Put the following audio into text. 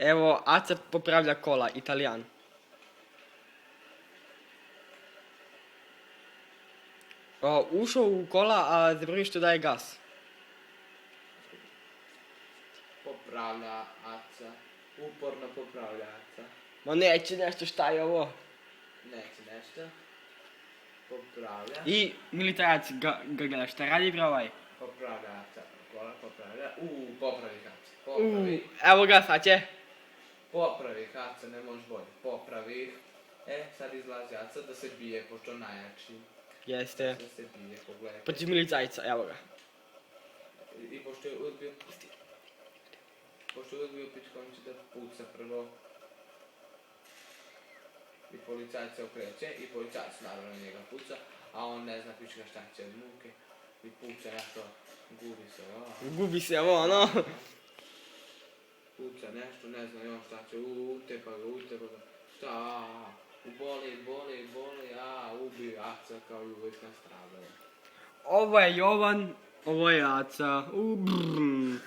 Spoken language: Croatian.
Evo, Aca popravlja kola, Italijan. Ušao u kola, a zaboravio što daje gas. Popravlja Aca. Uporno popravlja Aca. Ma neće nešto, šta je ovo? Neće nešto. Popravlja. I militarac ga gleda, šta radi bre ovaj? Popravlja Aca. Kola popravlja. Popravi Aca. Popravi. Evo ga, sad će. Popravi Aca, ne možeš bolje. Popravi ih. Sad izlazi Aca da se bije, pošto najjači. Jeste. Da se bije, pogledaj. Protiv milicajca, evo ga. I pošto je odbio... Pošto je odbio pička, on će da puca prvo. I policajac se okreće i policajac naravno njega puca, a on ne zna pička šta će od muke. I puca nešto, gubi se, Gubi se ovo, ono. Puca nešto, ne zna i on šta će, utepa ga, šta, boli, ubi Aca kao i uvijek nastradao. Ovo je Jovan, ovo je Aca. Brrrr.